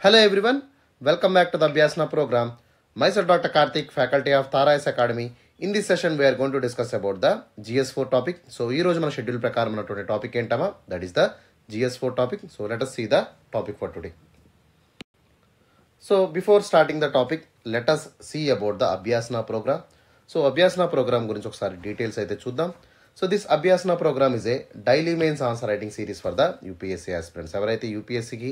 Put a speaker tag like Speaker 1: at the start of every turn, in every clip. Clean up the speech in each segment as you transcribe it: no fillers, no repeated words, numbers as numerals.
Speaker 1: Hello everyone, welcome back to the Abhyasana program. Myself Dr. Karthik, faculty of Tharais Academy. In this session, we are going to discuss about the GS4 topic. So, ee roju mana schedule prakaram unnatundi topic entama, that is the GS4 topic. So, let us see the topic for today. So, before starting the topic, let us see about the Abhyasana program. So, Abhyasana program గురించి ఒకసారి details అయితే చూద్దాం. So this Abhyasana program is a daily mains answer writing series for the UPSC aspirants. ఎవరైతే యూపీఎస్సీకి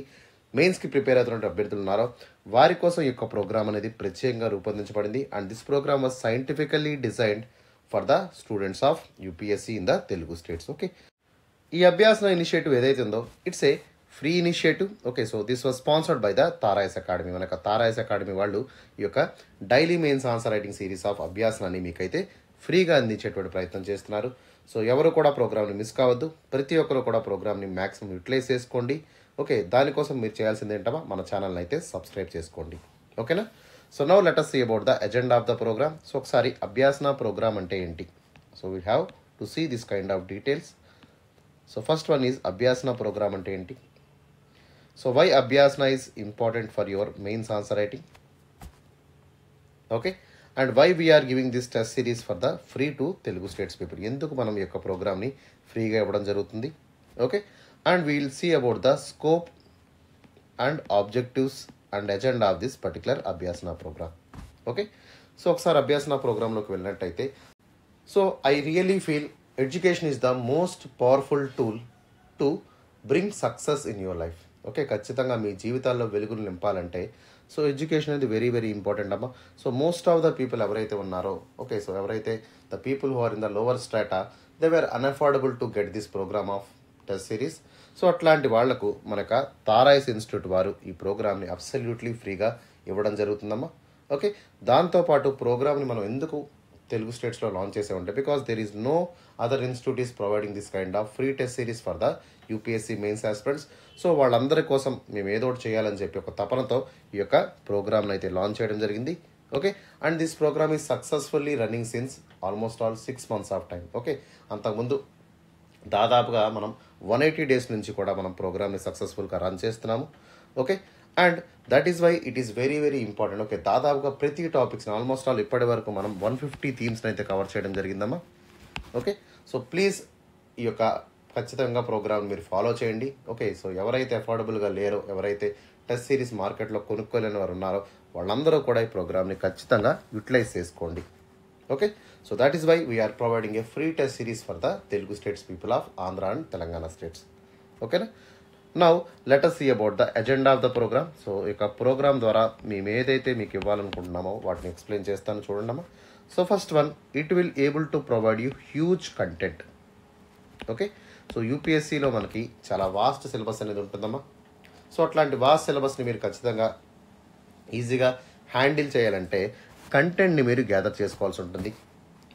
Speaker 1: మెయిన్స్కి prepare అవుతున్న అభ్యర్థులు ఉన్నారో వారి కోసం ఈ యొక్క ప్రోగ్రామ్ అనేది ప్రత్యేకంగా రూపొందించబడింది. And this program was scientifically designed for the students of UPSC in the Telugu states. Okay, ఈ అభ్యాసన ఇనిషియేటివ్ ఏదైతే ఉందో it's a free initiative. Okay, so this was sponsored by the Tarayas academy. మనకు తారాయస్ అకాడమీ వాళ్ళు ఈ యొక్క daily mains answer writing series of అభ్యాసనాన్ని మీకైతే ఫ్రీగా అందించేటువంటి ప్రయత్నం చేస్తున్నారు. సో ఎవరు కూడా ప్రోగ్రామ్ని మిస్ కావద్దు, ప్రతి ఒక్కరు కూడా ప్రోగ్రామ్ని మ్యాక్సిమం యూటిలైజ్ చేసుకోండి. ఓకే, దానికోసం మీరు చేయాల్సింది ఏంటమ్మా, మన ఛానల్ని అయితే సబ్స్క్రైబ్ చేసుకోండి. ఓకేనా? So now let us see about the agenda of the program. So ఒకసారి అభ్యాసన ప్రోగ్రామ్ అంటే ఏంటి? So we have to see this kind of details. So first one is Abhyasana program అంటే ఏంటి? So why Abhyasana is important for your mains answer writing. Okay, and why we are giving this test series for the free two Telugu states people. ఎందుకు మనం ఈ యొక్క ప్రోగ్రామ్ని ఫ్రీగా ఇవ్వడం జరుగుతుంది? Okay, and we'll see about the scope and objectives and agenda of this particular Abhyasana program. Okay, so ఒకసారి అభ్యాసన ప్రోగ్రాంలోకి వెళ్ళినట్టయితే, so I really feel education is the most powerful tool to bring success in your life. Okay, ఖచ్చితంగా మీ జీవితాల్లో వెలుగులు నింపాలంటే so education అనేది very very important అమ్మా. So most of the people ఎవరైతే ఉన్నారో, ఓకే, సో ఎవరైతే the people who are in the lower strata they were unaffordable to get this program of test series. So అట్లాంటి వాళ్లకు మనకు తారాయిస్ institute వారు ఈ ప్రోగ్రామ్ని అబ్సల్యూట్లీ ఫ్రీగా ఇవ్వడం జరుగుతుందమ్మా. ఓకే, దాంతోపాటు ప్రోగ్రామ్ని మనం ఎందుకు తెలుగు స్టేట్స్లో లాంచ్ చేసే ఉంటే because there is no other institute is providing this kind of free test series for the UPSC mains aspirants. So వాళ్ళందరి కోసం మేము ఏదో ఒకటి చేయాలని చెప్పి ఒక తపనతో ఈ యొక్క ప్రోగ్రామ్ని అయితే లాంచ్ చేయడం జరిగింది. Okay, and this program is successfully running since almost all 6 months of time. Okay, అంతకుముందు దాదాపుగా మనం 180 days నుంచి కూడా మనం ప్రోగ్రామ్ని సక్సెస్ఫుల్గా రన్ చేస్తున్నాము. Okay, and that is why it is very very important. Okay, దాదాపుగా ప్రతి టాపిక్స్ని ఆల్మోస్ట్ ఆల్ ఇప్పటి వరకు మనం 150 థీమ్స్ని అయితే కవర్ చేయడం జరిగిందమ్మా. ఓకే, సో ప్లీజ్ ఈ యొక్క ఖచ్చితంగా ప్రోగ్రామ్ మీరు ఫాలో చేయండి. ఓకే, సో ఎవరైతే అఫోర్డబుల్గా లేరో, ఎవరైతే టెస్ట్ సిరీస్ మార్కెట్లో కొనుక్కోలేని వారు ఉన్నారో వాళ్ళందరూ కూడా ఈ ప్రోగ్రామ్ని ఖచ్చితంగా యూటిలైజ్ చేసుకోండి. Okay, so that is why we are providing a free test series for the Telugu states people of Andhra and Telangana states. ఓకేనా? Now let us see about the agenda of the program. So ఇక ప్రోగ్రామ్ ద్వారా మేము ఏదైతే మీకు ఇవ్వాలనుకుంటున్నామో వాటిని explain చేస్తాను చూడండి. So first one, it will able to provide you huge content. Okay, so యూపీఎస్సీలో మనకి చాలా వాస్ట్ సిలబస్ అనేది ఉంటుందమ్మా. సో అట్లాంటి వాస్ట్ సిలబస్ని మీరు ఖచ్చితంగా ఈజీగా హ్యాండిల్ చేయాలంటే కంటెంట్ని మీరు గ్యాదర్ చేసుకోవాల్సి ఉంటుంది.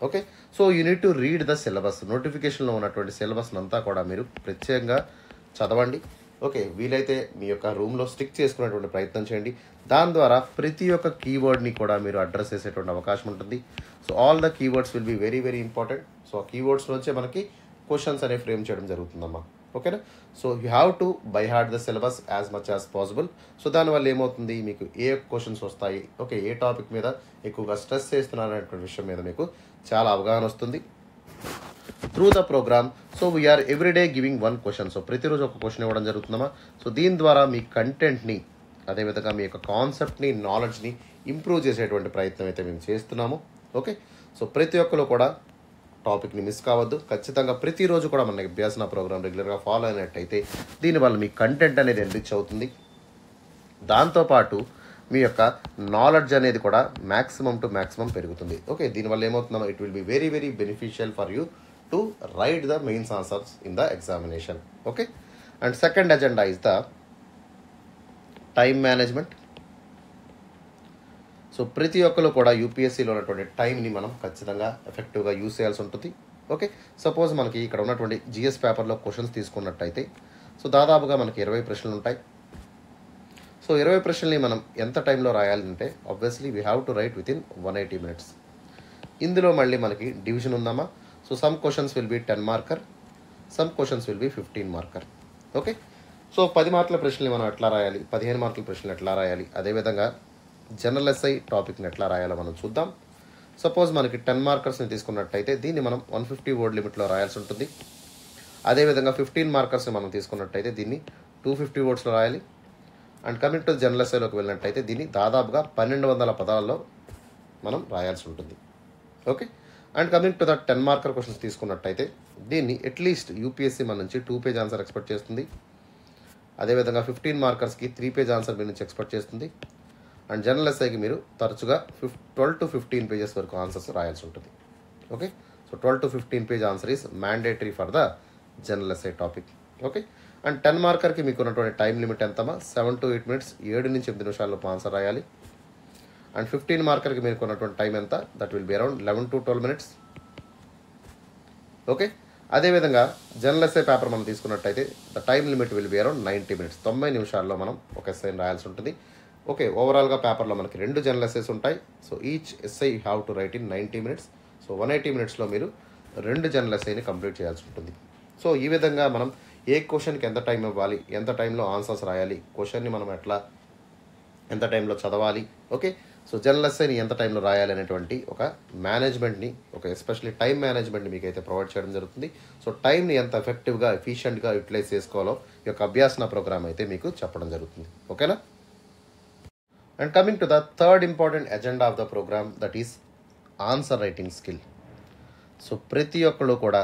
Speaker 1: Okay, so you need to read the syllabus. నోటిఫికేషన్లో ఉన్నటువంటి సిలబస్ అంతా కూడా మీరు ప్రత్యేకంగా చదవండి. ఓకే, వీలైతే మీ యొక్క రూమ్లో స్టిక్ చేసుకునేటువంటి ప్రయత్నం చేయండి. దాని ద్వారా ప్రతి ఒక్క కీవర్డ్ని కూడా మీరు అడ్రస్ చేసేటువంటి అవకాశం ఉంటుంది. So all the keywords will be very very important. So ఆ కీవర్డ్స్ నుంచే మనకి క్వశ్చన్స్ అనేవి ఫ్రేమ్ చేయడం జరుగుతుందమ్మా. ఓకేనా? So you have to buy hard the syllabus as much as possible. So దానివల్ల ఏమవుతుంది, మీకు ఏ క్వశ్చన్స్ వస్తాయి, ఓకే, ఏ టాపిక్ మీద ఎక్కువగా స్ట్రెస్ చేస్తున్నారు అనేటువంటి విషయం మీద మీకు చాలా అవగాహన వస్తుంది through the program. So we are everyday giving 1 question. So ప్రతిరోజు ఒక క్వశ్చన్ ఇవ్వడం జరుగుతుందమ్మా. సో దీని ద్వారా మీ కంటెంట్ని, అదేవిధంగా మీ యొక్క కాన్సెప్ట్ని, నాలెడ్జ్ని ఇంప్రూవ్ చేసేటువంటి ప్రయత్నం అయితే మేము చేస్తున్నాము. ఓకే, సో ప్రతి ఒక్కరు కూడా టాపిక్ని మిస్ కావద్దు. ఖచ్చితంగా ప్రతిరోజు కూడా మన అభ్యాసన ప్రోగ్రామ్ రెగ్యులర్గా ఫాలో అయినట్టయితే దీనివల్ల మీ కంటెంట్ అనేది ఎన్రిచ్ అవుతుంది. దాంతోపాటు మీ యొక్క నాలెడ్జ్ అనేది కూడా మ్యాక్సిమం టు మ్యాక్సిమం పెరుగుతుంది. ఓకే, దీనివల్ల ఏమవుతుందో it will be very very beneficial for you to write the mains answers in the examination. Okay, and second agenda is the time management. So ప్రతి ఒక్కరు కూడా యూపీఎస్సీలో ఉన్నటువంటి టైంని మనం ఖచ్చితంగా ఎఫెక్టివ్గా యూజ్ చేయాల్సి ఉంటుంది. ఓకే, సపోజ్ మనకి ఇక్కడ ఉన్నటువంటి జిఎస్ పేపర్లో క్వశ్చన్స్ తీసుకున్నట్టయితే సో దాదాపుగా మనకి 20 ప్రశ్నలు ఉంటాయి. సో 20 ప్రశ్నల్ని మనం ఎంత టైంలో రాయాలంటే obviously we have to right with in 180 minutes. ఇందులో మళ్ళీ మనకి డివిజన్ ఉందమ్మా. So some questions will be 10 marker, some questions will be 15 marker. Okay, so 10 మార్కుల ప్రశ్నలు మనం ఎట్లా రాయాలి, 15 మార్కుల ప్రశ్నలు ఎట్లా రాయాలి, అదేవిధంగా జనరల్ ఎస్ఐ టాపిక్ని ఎట్లా రాయాలో మనం చూద్దాం. సపోజ్ మనకి 10 మార్కర్స్ని తీసుకున్నట్టయితే దీన్ని మనం 150 వర్డ్ లిమిట్లో రాయాల్సి ఉంటుంది. అదేవిధంగా 15 మార్కర్స్ని మనం తీసుకున్నట్టయితే దీన్ని 250 వర్డ్స్లో రాయాలి. అండ్ కమింగ్ టు జనరల్ ఎస్ఐలోకి వెళ్ళినట్టయితే దీన్ని దాదాపుగా 1200 పదాల్లో మనం రాయాల్సి ఉంటుంది. Okay. And coming to the 10 marker questions తీసుకున్నట్టయితే దీన్ని అట్లీస్ట్ యూపీఎస్సీ మన నుంచి 2 పేజ్ ఆన్సర్ ఎక్స్పెక్ట్ చేస్తుంది. అదేవిధంగా 15 మార్కర్స్కి 3 పేజ్ ఆన్సర్ మీ నుంచి ఎక్స్పెక్ట్ చేస్తుంది. అండ్ జనరల్ ఎస్ఐకి మీరు తరచుగా 12 to 15 పేజెస్ వరకు ఆన్సర్స్ రాయాల్సి ఉంటుంది. Okay. So 12 to 15 page answer is mandatory for the general SI topic. Okay. And 10 మార్కర్కి మీకు ఉన్నటువంటి టైం లిమిట్ ఎంతమా 7 to 8 minutes, 7 నుంచి 8 నిమిషాల్లో ఆన్సర్ రాయాలి. అండ్ 15 మార్కర్కి మీకు ఉన్నటువంటి టైం ఎంత, that will be around 11 to 12 minutes. Okay. అదేవిధంగా జనరల్ ఎస్ఐ పేపర్ మనం తీసుకున్నట్టయితే the time limit will be around 90 minutes, 90 నిమిషాల్లో మనం ఒక ఎస్ఐని రాయాల్సి ఉంటుంది. ఓకే. ఓవరాల్గా పేపర్లో మనకి 2 జనరల్ ఎస్ఐస్ ఉంటాయి. So each SI you have to right in 90 minutes. So 180 minutesలో మీరు 2 జనరల్ ఎస్ఐని కంప్లీట్ చేయాల్సి ఉంటుంది. సో ఈ విధంగా మనం ఏ క్వశ్చన్కి ఎంత టైం ఇవ్వాలి, ఎంత టైంలో ఆన్సర్స్ రాయాలి, క్వశ్చన్ని మనం ఎంత టైంలో చదవాలి. ఓకే. సో జనరల్ ఎస్ఐని ఎంత టైంలో రాయాలి అనేటువంటి ఒక మేనేజ్మెంట్ని, ఒక ఎస్పెషల్లీ టైం మేనేజ్మెంట్ని మీకు అయితే ప్రొవైడ్ చేయడం జరుగుతుంది. సో టైంని ఎంత ఎఫెక్టివ్గా ఎఫిషియెంట్గా యూటిలైజ్ చేసుకోవాలో ఈ యొక్క అభ్యాసన ప్రోగ్రామ్ అయితే మీకు చెప్పడం జరుగుతుంది. ఓకేనా. And coming to the third important agenda of the program, that is answer writing skill. So ప్రతి ఒక్కళ్ళు కూడా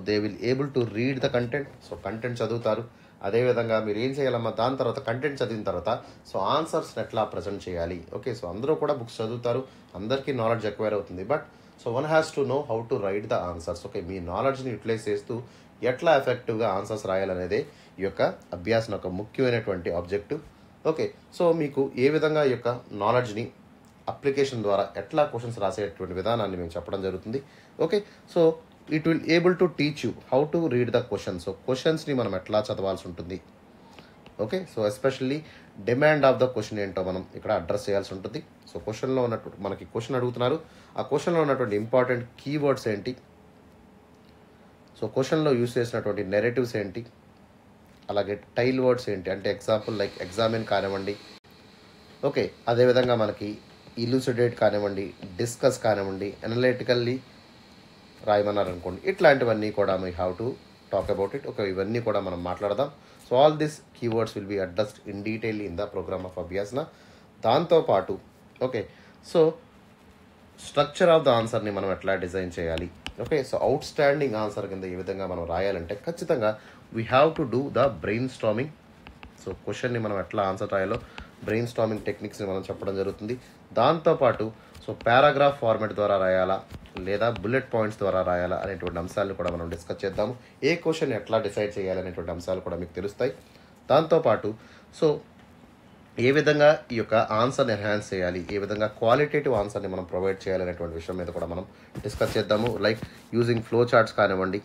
Speaker 1: they will able to read the content. So content చదువుతారు. అదేవిధంగా మీరు ఏం చేయాలమ్మా, దాని తర్వాత కంటెంట్ చదివిన తర్వాత సో ఆన్సర్స్ని ఎట్లా ప్రజెంట్ చేయాలి. ఓకే. సో అందరూ కూడా బుక్స్ చదువుతారు, అందరికీ నాలెడ్జ్ ఎక్వైర్ అవుతుంది. But so one has to know how to write the answers. Okay. మీ నాలెడ్జ్ని యూటిలైజ్ చేస్తూ ఎట్లా ఎఫెక్టివ్గా ఆన్సర్స్ రాయాలనేదే ఈ యొక్క అభ్యాసం ఒక ముఖ్యమైనటువంటి ఆబ్జెక్టివ్. ఓకే. సో మీకు ఏ విధంగా ఈ యొక్క నాలెడ్జ్ని అప్లికేషన్ ద్వారా ఎట్లా క్వశ్చన్స్ రాసేటువంటి విధానాన్ని మేము చెప్పడం జరుగుతుంది. Okay. So it will able to teach you how to read the questions. So క్వశ్చన్స్ని మనం ఎట్లా చదవాల్సి ఉంటుంది. Okay. So especially demand of the question ఏంటో మనం ఇక్కడ అడ్రస్ చేయాల్సి ఉంటుంది. సో క్వశ్చన్లో ఉన్నటువంటి మనకి క్వశ్చన్ అడుగుతున్నారు, ఆ క్వశ్చన్లో ఉన్నటువంటి ఇంపార్టెంట్ కీవర్డ్స్ ఏంటి, సో క్వశ్చన్లో యూస్ చేసినటువంటి నెరేటివ్స్ ఏంటి, అలాగే టైల్ వర్డ్స్ ఏంటి, అంటే ఎగ్జాంపుల్ లైక్ ఎగ్జామిన్ కానివ్వండి. ఓకే. అదేవిధంగా మనకి ఇలూసిడేట్ కానివ్వండి, డిస్కస్ కానివ్వండి, అనలిటికల్లీ రాయమన్నారు అనుకోండి, ఇట్లాంటివన్నీ కూడా we have to talk about it. Okay. ఇవన్నీ కూడా మనం మాట్లాడదాం. So all this keywords will be addressed in detail in the program of Abhyasana. దాంతోపాటు okay. So structure of the ఆన్సర్ని మనం ఎట్లా డిజైన్ చేయాలి. Okay. So outstanding answer కింద ఏ విధంగా మనం రాయాలంటే ఖచ్చితంగా we have to do the brainstorming. So క్వశ్చన్ని మనం ఎట్లా ఆన్సర్ రాయాలో బ్రెయిన్ స్టార్మింగ్ టెక్నిక్స్ని మనం చెప్పడం జరుగుతుంది. దాంతోపాటు సో పారాగ్రాఫ్ ఫార్మాట్ ద్వారా రాయాలా లేదా బుల్లెట్ పాయింట్స్ ద్వారా రాయాలా అనేటువంటి అంశాలను కూడా మనం డిస్కస్ చేద్దాము. ఏ క్వశ్చన్ ఎట్లా డిసైడ్ చేయాలనేటువంటి అంశాలు కూడా మీకు తెలుస్తాయి. దాంతోపాటు సో ఏ విధంగా ఈ యొక్క ఆన్సర్ని ఎన్హాన్స్ చేయాలి, ఏ విధంగా క్వాలిటేటివ్ ఆన్సర్ని మనం ప్రొవైడ్ చేయాలనేటువంటి విషయం మీద కూడా మనం డిస్కస్ చేద్దాము. లైక్ యూజింగ్ ఫ్లో చార్ట్స్ కానివ్వండి,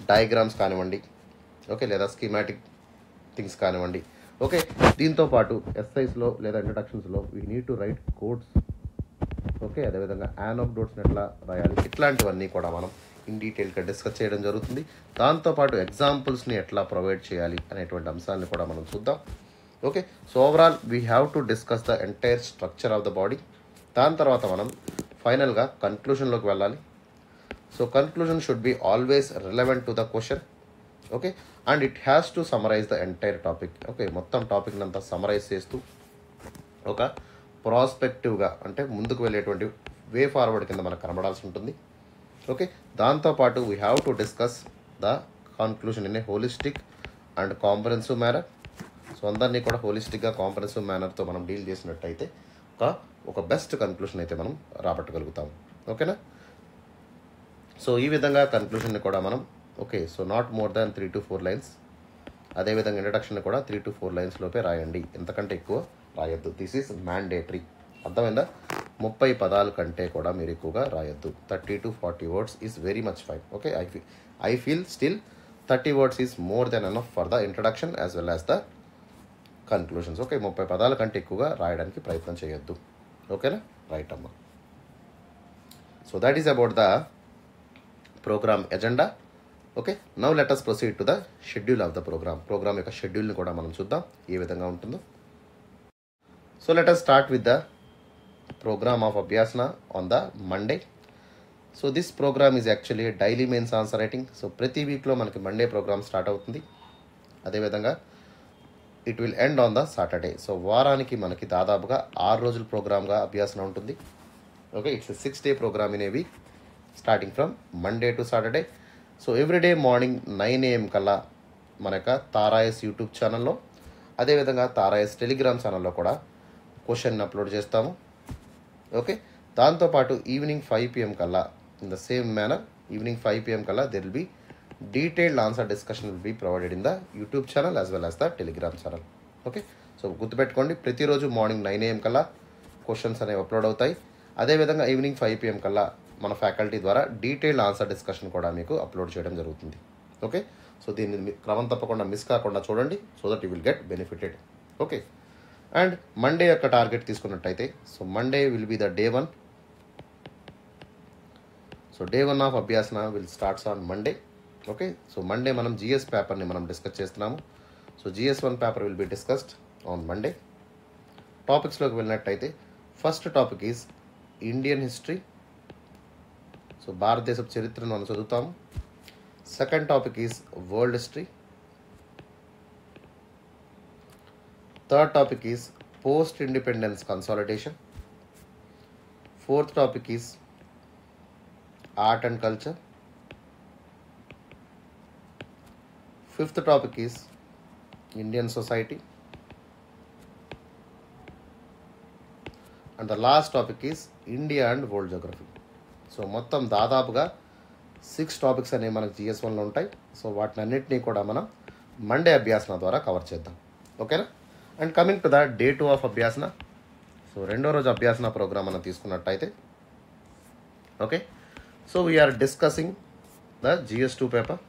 Speaker 1: డయాగ్రామ్స్ కానివ్వండి, ఓకే, లేదా స్కీమాటిక్ థింగ్స్ కానివ్వండి. ఓకే. దీంతోపాటు ఎస్ఐస్లో లేదా ఇంట్రడక్షన్స్లో we need to write quotes. Okay. అదేవిధంగా యానోప్డోట్స్ని ఎట్లా రాయాలి, ఇట్లాంటివన్నీ కూడా మనం ఇన్ డీటెయిల్గా డిస్కస్ చేయడం జరుగుతుంది. దాంతోపాటు ఎగ్జాంపుల్స్ని ఎట్లా ప్రొవైడ్ చేయాలి అనేటువంటి అంశాలను కూడా మనం చూద్దాం. Okay. So overall we have to discuss the entire structure of the body. దాని తర్వాత మనం ఫైనల్గా కన్క్లూషన్లోకి వెళ్ళాలి. So conclusion should be always relevant to the question. Okay. And it has to summarize the entire topic. Okay. మొత్తం టాపిక్ని అంతా summarise చేస్తూ ఒక ప్రాస్పెక్టివ్గా అంటే ముందుకు వెళ్ళేటువంటి వే ఫార్వర్డ్ కింద మనకు కనబడాల్సి ఉంటుంది. ఓకే. దాంతోపాటు we have to discuss the conclusion in a holistic and comprehensive manner. So అందరినీ కూడా హోలిస్టిక్గా కాంప్రహెన్సివ్ మేనర్తో మనం డీల్ చేసినట్టయితే ఒక బెస్ట్ కన్క్లూషన్ అయితే మనం రాబట్టగలుగుతాం. ఓకేనా. సో ఈ విధంగా కన్క్లూషన్ని కూడా మనం okay. So not more than 3 to 4 lines. అదేవిధంగా ఇంట్రడక్షన్ కూడా 3 to 4 lines లోపే రాయండి, ఎంతకంటే ఎక్కువ రాయొద్దు. This is mandatory. అర్థమైందా. 30 పదాల కంటే కూడా మీరు ఎక్కువగా రాయొద్దు. 30 to 40 words is very much fine. Okay. I feel still 30 words is more than enough for the introduction as well as the conclusions. Okay. 30 పదాల కంటే ఎక్కువగా రాయడానికి ప్రయత్నం చేయొద్దు. ఓకేనా. రైట్ అమ్మా. So that is about the program agenda. Okay, now let us proceed to the schedule of the program యొక్క షెడ్యూల్ని కూడా మనం చూద్దాం ఏ విధంగా ఉంటుందో. So let us start with the program of Abhyasana on the Monday. So this program is actually daily mains answer writing. So ప్రతి వీక్లో మనకి మండే ప్రోగ్రామ్ స్టార్ట్ అవుతుంది. అదేవిధంగా it will end on the Saturday. So వారానికి మనకి దాదాపుగా 6 రోజుల ప్రోగ్రామ్గా అభ్యాసన ఉంటుంది. Okay, it's 6 day program in a week starting from Monday to Saturday. So everyday morning 9 AM కల్లా మన యొక్క తారాయస్ యూట్యూబ్ ఛానల్లో, అదేవిధంగా తారాయస్ టెలిగ్రామ్ ఛానల్లో కూడా క్వశ్చన్ అప్లోడ్ చేస్తాము. ఓకే, దాంతోపాటు ఈవినింగ్ 5 PM కల్లా in the same manner evening 5 PM కల్లా there will B detailed answer discussion will be provided in the YouTube channel as well as the Telegram channel. Okay, so గుర్తుపెట్టుకోండి, ప్రతిరోజు morning 9 AM కల్లా questions అనేవి upload అవుతాయి. అదేవిధంగా evening 5 PM కల్లా మన faculty ద్వారా డీటెయిల్డ్ ఆన్సర్ డిస్కషన్ కూడా మీకు అప్లోడ్ చేయడం జరుగుతుంది. ఓకే, సో దీన్ని క్రమం తప్పకుండా మిస్ కాకుండా చూడండి, so that you will get benefited. Okay, and Monday యొక్క టార్గెట్ తీసుకున్నట్టయితే, so Monday will be the day 1. So day 1 of Abhyasana will starts on Monday. Okay, so Monday మనం జిఎస్ పేపర్ని మనం డిస్కస్ చేస్తున్నాము. So GS1 paper will be discussed on Monday. టాపిక్స్లోకి వెళ్ళినట్టయితే first topic is Indian history. So భారతదేశపు చరిత్రను మనం చదువుతాము. Second topic is world history. Third topic is post independence consolidation. Fourth topic is art and culture. Fifth topic is Indian society. And the last topic is India and world geography. So మొత్తం దాదాపుగా 6 topics అనేవి మనకు GS1లో ఉంటాయి. So వాటిని అన్నింటినీ కూడా మనం Monday అభ్యాసన ద్వారా కవర్ చేద్దాం. ఓకేనా? And coming to the day 2 of Abhyasana. So రెండో రోజు అభ్యాసన ప్రోగ్రామ్ మనం తీసుకున్నట్టయితే, okay, so we are discussing the GS2 paper.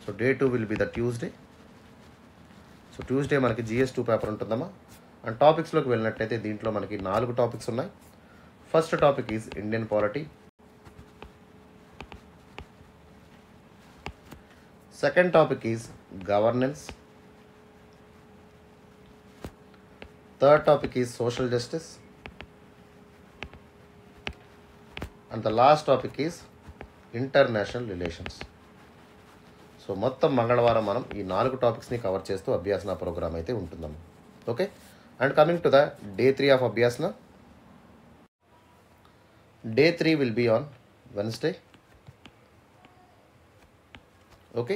Speaker 1: So day 2 will be the Tuesday. So Tuesday మనకి GS2 పేపర్ ఉంటుందమ్మా. అండ్ టాపిక్స్లోకి వెళ్ళినట్టయితే దీంట్లో మనకి 4 టాపిక్స్ ఉన్నాయి. First topic is Indian polity. Second topic is governance. Third topic is social justice. And the last topic is international relations. So మొత్తం మంగళవారం మనం ఈ 4 టాపిక్స్ని కవర్ చేస్తూ అభ్యాసన ప్రోగ్రామ్ అయితే ఉంటుందమ్మా. Okay, and coming to the day 3 of Abhyasana. Day 3 will be on Wednesday. Okay,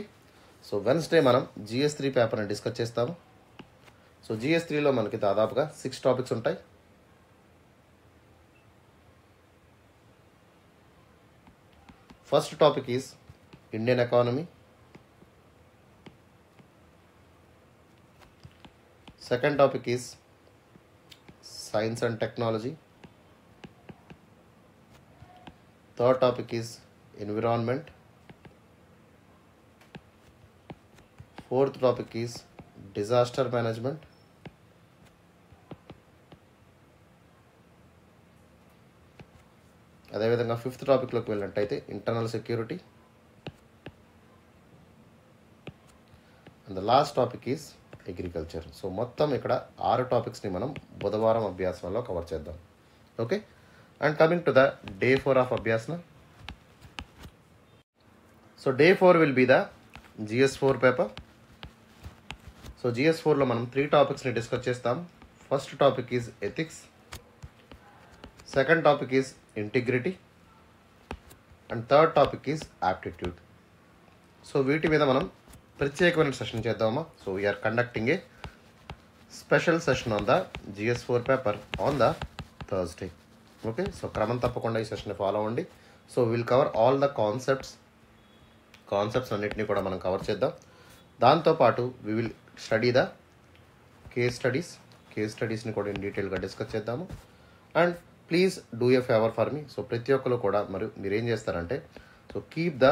Speaker 1: so Wednesday మనం GS3 పేపర్ని discuss చేస్తాము. సో GS3లో మనకి దాదాపుగా 6 టాపిక్స్ ఉంటాయి. First topic is Indian economy. Second topic is science and technology. Third topic is environment. Fourth topic is disaster management. అదేవిధంగా fifth టాపిక్లోకి వెళ్ళినట్టయితే internal security. And the last topic is agriculture. So మొత్తం ఇక్కడ 6 టాపిక్స్ని మనం బుధవారం అభ్యాసనలో కవర్ చేద్దాం. Okay, and coming to the day 4 of Abhyasana. So day 4 will be the GS4 paper. So GS4లో మనం 3 టాపిక్స్ని డిస్కస్ చేస్తాం. First topic is ethics. Second topic is integrity. And third topic is aptitude. So వీటి మీద మనం ప్రత్యేకమైన session చేద్దామా. So we are conducting a special session on the GS4 paper on the Thursday. Okay, so క్రమం తప్పకుండా ఈ సెషన్ని ఫాలో అవ్వండి. So will cover all the concepts అన్నిటినీ కూడా మనం కవర్ చేద్దాం. దాంతోపాటు we will study the case స్టడీస్ని కూడా ఇన్ డీటెయిల్గా డిస్కస్ చేద్దాము. And please do a favour for me. So ప్రతి ఒక్కరు కూడా మీరు ఏం చేస్తారంటే, so keep the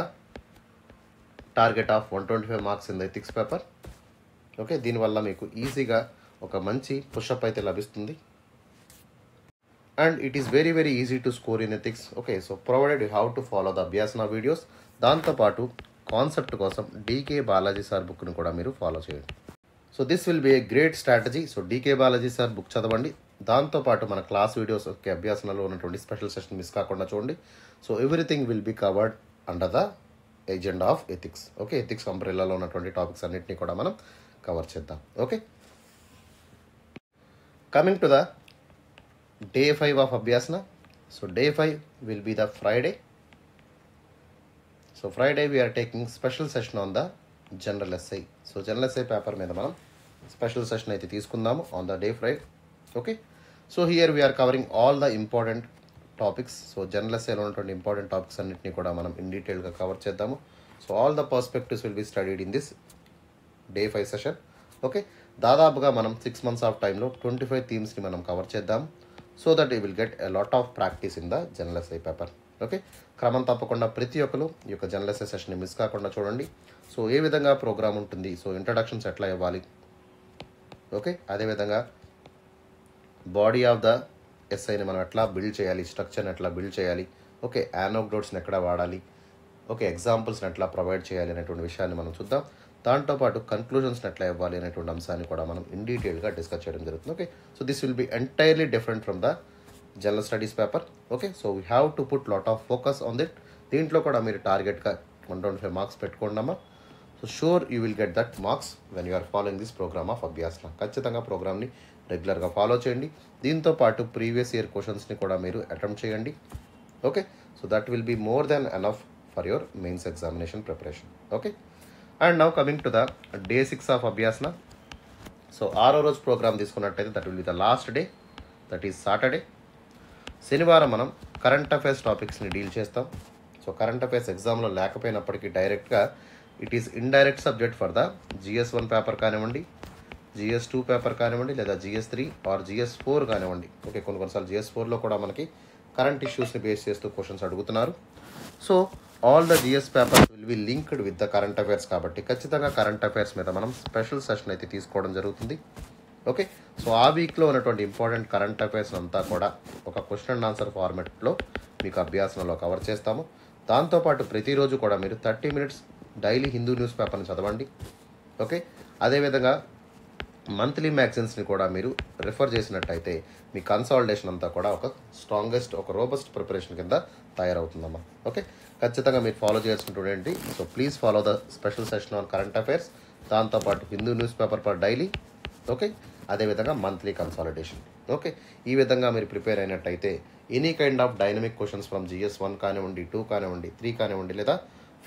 Speaker 1: target of 125 marks in the ethics paper. Okay, దీనివల్ల మీకు ఈజీగా ఒక మంచి పుషప్ అయితే లభిస్తుంది. And it is very very easy to score in ethics. Okay, so provided you have to follow the Abhyasana videos. దాంతోపాటు concept కోసం DK Balaji sir బుక్ని కూడా మీరు ఫాలో చేయండి. So this will be a great strategy. So DK Balaji sir book చదవండి, దాంతోపాటు మన class videos అభ్యాసనలో ఉన్నటువంటి స్పెషల్ సెషన్ మిస్ కాకుండా చూడండి. So everything will be covered under the agenda of ethics. Okay, ethics అంబ్రెల్లాలో ఉన్నటువంటి టాపిక్స్ అన్నింటినీ కూడా మనం కవర్ చేద్దాం. Okay, coming to the day 5 of Abhyasana. So day 5 will be the Friday. So Friday we're taking special session on the general essay. So general essay paper మీద మనం special session అయితే తీసుకుందాము on the day Friday. Okay, so here we're covering all the important topics. So general ఎస్ఐలో ఉన్నటువంటి important topics అన్నింటినీ కూడా మనం in డీటెయిల్గా cover చేద్దాము. So all the perspectives will be studied in this day 5 session. Okay, దాదాపుగా మనం 6 months of టైంలో 25 థీమ్స్ని మనం కవర్ చేద్దాం. So that you will get a lot of practice in the general essay paper. Okay, క్రమం తప్పకుండా ప్రతి ఒక్కరు ఈ యొక్క జనరల్ ఎస్ఐ సెషన్ని మిస్ కాకుండా చూడండి. సో ఏ విధంగా ప్రోగ్రామ్ ఉంటుంది, సో ఇంట్రడక్షన్స్ ఎట్లా ఇవ్వాలి, ఓకే, అదేవిధంగా బాడీ ఆఫ్ ద ఎస్ఐని మనం ఎట్లా బిల్డ్ చేయాలి, స్ట్రక్చర్ని ఎట్లా బిల్డ్ చేయాలి, ఓకే, యానోక్డోట్స్ని ఎక్కడ వాడాలి, ఓకే, ఎగ్జాంపుల్స్ని ఎట్లా ప్రొవైడ్ చేయాలి అనేటువంటి విషయాన్ని మనం చూద్దాం. దాంతోపాటు కన్క్లూజన్స్ని ఎట్లా ఇవ్వాలి అనేటువంటి అంశాన్ని కూడా మనం ఇన్ డీటెయిల్గా డిస్కస్ చేయడం జరుగుతుంది. Okay, so this will be entirely different from the general studies paper. Okay, so we have to put lot of focus on that. దీంట్లో కూడా మీరు టార్గెట్గా 125 మార్క్స్ పెట్టుకోండమ్మా. So sure you will get that marks when you are following this program of Abhyasana. ఖచ్చితంగా ప్రోగ్రామ్ని రెగ్యులర్గా follow చేయండి. దీంతోపాటు ప్రీవియస్ ఇయర్ క్వశ్చన్స్ని కూడా మీరు అటెంప్ట్ చేయండి. Okay, so that will be more than enough for your mains examination preparation. Okay, and now coming to the day 6 of Abhyasana. So 6వ రోజు ప్రోగ్రామ్ తీసుకున్నట్టయితే that will be the last day, that is Saturday. శనివారం మనం current affairs టాపిక్స్ని deal చేస్తాం. So current affairs ఎగ్జామ్లో లేకపోయినప్పటికీ డైరెక్ట్గా it is indirect subject for the GS1 paper కానివ్వండి, GS2 పేపర్ కానివ్వండి, లేదా GS3 ఆర్ GS4 కానివ్వండి. ఓకే, కొన్నిసార్లు GS4లో కూడా మనకి కరెంట్ ఇష్యూస్ని బేస్ చేస్తూ క్వశ్చన్స్ అడుగుతున్నారు. So all the GS papers will be linked with the current affairs కాబట్టి ఖచ్చితంగా కరెంట్ అఫైర్స్ మీద మనం స్పెషల్ సెషన్ అయితే తీసుకోవడం జరుగుతుంది. ఓకే, సో ఆ వీక్లో ఉన్నటువంటి ఇంపార్టెంట్ కరెంట్ అఫైర్స్ అంతా కూడా ఒక క్వశ్చన్ అండ్ ఆన్సర్ ఫార్మెట్లో మీకు అభ్యాసనలో కవర్ చేస్తాము. దాంతోపాటు ప్రతిరోజు కూడా మీరు 30 minutes డైలీ హిందూ న్యూస్ పేపర్ని చదవండి. ఓకే, అదేవిధంగా మంత్లీ మ్యాగజైన్స్ని కూడా మీరు రిఫర్ చేసినట్టయితే మీ కన్సాలిడేషన్ అంతా కూడా ఒక స్ట్రాంగెస్ట్, ఒక రోబస్ట్ ప్రిపరేషన్ కింద తయారవుతుందమ్మా. ఓకే, ఖచ్చితంగా మీరు ఫాలో చేయాల్సినటువంటి. So please follow the special session on current affairs, దాంతోపాటు Hindu news paper per daily. Okay, అదేవిధంగా మంత్లీ కన్సాలిడేషన్. ఓకే, ఈ విధంగా మీరు ప్రిపేర్ అయినట్టయితే any kind of dynamic questions from GS1 కానివ్వండి, 2 కానివ్వండి, 3 కానివ్వండి, లేదా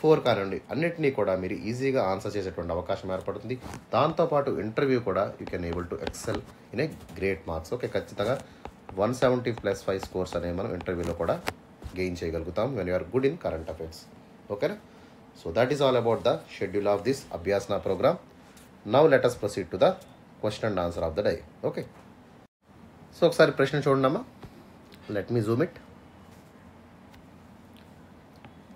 Speaker 1: 4 కానివ్వండి, అన్నిటినీ కూడా మీరు ఈజీగా ఆన్సర్ చేసేటువంటి అవకాశం ఏర్పడుతుంది. దాంతోపాటు ఇంటర్వ్యూ కూడా you can able to excel in a great marks. Okay, ఖచ్చితంగా 170+5 స్కోర్స్ అనేవి మనం ఇంటర్వ్యూలో కూడా గెయిన్ చేయగలుగుతాం when you are good in current affairs. ఓకేనా? So that is all about the schedule of this Abhyasana program. Now let us proceed to the question and answer of the day. Okay, so ఒకసారి ప్రశ్న చూడండమ్మా. Let me Zoom it.